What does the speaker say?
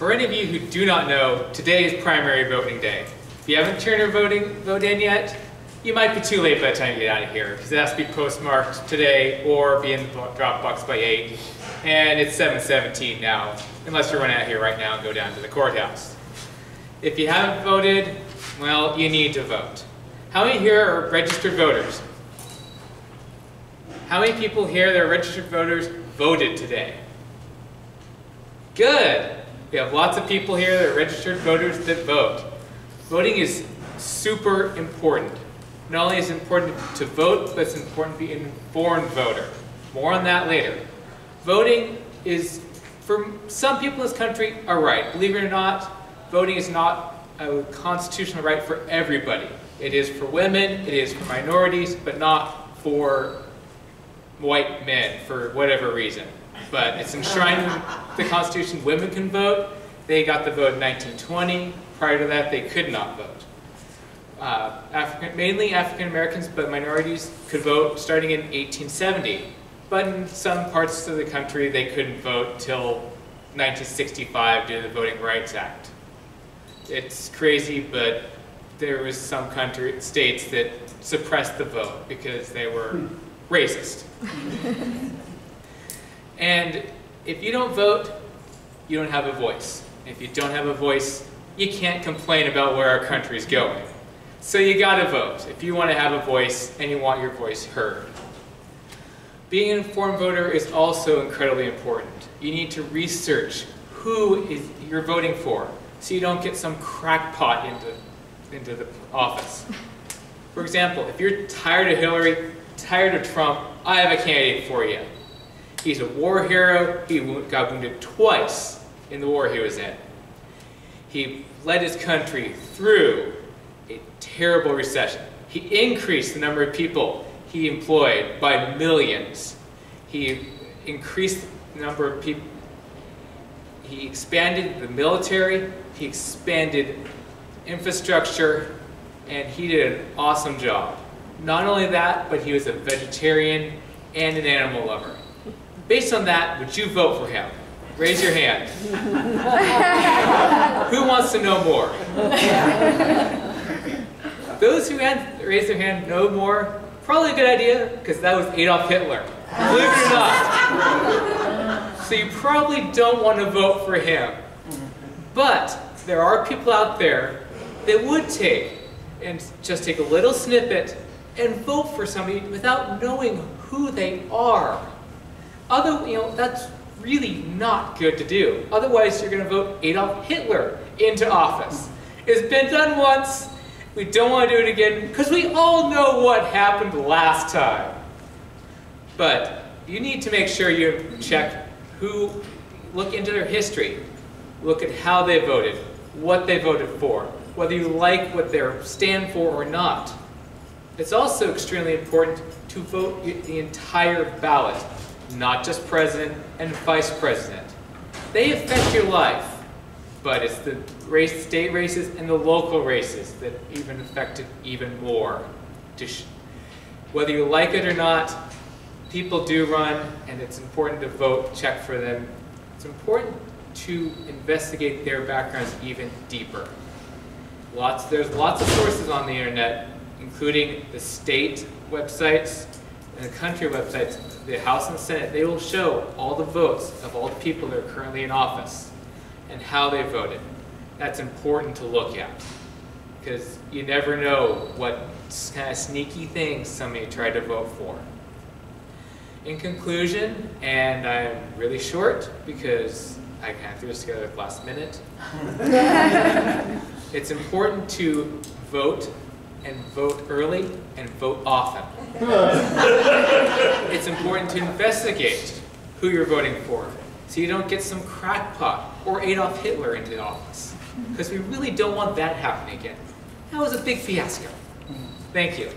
for any of you who do not know, today is primary voting day. If you haven't turned your vote in yet, you might be too late by the time you get out of here, because it has to be postmarked today or be in the drop box by 8. And it's 7:17 now, unless you run out here right now and go down to the courthouse. If you haven't voted, well, you need to vote. How many here are registered voters? How many people here that are registered voters voted today? Good. We have lots of people here that are registered voters that vote. Voting is super important. Not only is it important to vote, but it's important to be an informed voter. More on that later. Voting is, for some people in this country, a right. Believe it or not, voting is not a constitutional right for everybody. It is for women, it is for minorities, but not for white men for whatever reason. But it's enshrined in the Constitution. Women can vote. They got the vote in 1920. Prior to that, they could not vote. Mainly African Americans, but minorities could vote starting in 1870. But in some parts of the country, they couldn't vote till 1965 due to the Voting Rights Act. It's crazy, but there was some states that suppressed the vote because they were racist. And if you don't vote, you don't have a voice. If you don't have a voice, you can't complain about where our country's going. So you gotta vote if you want to have a voice and you want your voice heard. Being an informed voter is also incredibly important. You need to research who you're voting for so you don't get some crackpot into the office. For example, if you're tired of Hillary, tired of Trump, I have a candidate for you. He's a war hero. He got wounded twice in the war he was in. He led his country through a terrible recession. He increased the number of people he employed by millions. He increased the number of people. He expanded the military. He expanded infrastructure, and he did an awesome job. Not only that, but he was a vegetarian and an animal lover. Based on that, would you vote for him? Raise your hand. Who wants to know more? Those who raise their hand know more, probably a good idea, because that was Adolf Hitler. Believe it or not. So you probably don't want to vote for him. But there are people out there that would just take a little snippet and vote for somebody without knowing who they are. That's really not good to do. Otherwise, you're going to vote Adolf Hitler into office. It's been done once. We don't want to do it again because we all know what happened last time. But you need to make sure you check look into their history, look at how they voted, what they voted for, whether you like what they stand for or not. It's also extremely important to vote the entire ballot, not just president and vice president. They affect your life, but it's the state races and the local races that even affect it even more. Whether you like it or not, people do run, and it's important to vote, check for them. It's important to investigate their backgrounds even deeper. There's lots of sources on the internet, including the state websites and the country websites, the House and Senate. They will show all the votes of all the people that are currently in office and how they voted. That's important to look at, because you never know what kind of sneaky things somebody tried to vote for. In conclusion, and I'm really short because I kind of threw this together at the last minute, it's important to vote, and vote early, and vote often. It's important to investigate who you're voting for, so you don't get some crackpot or Adolf Hitler into office, because we really don't want that happening again. That was a big fiasco. Thank you.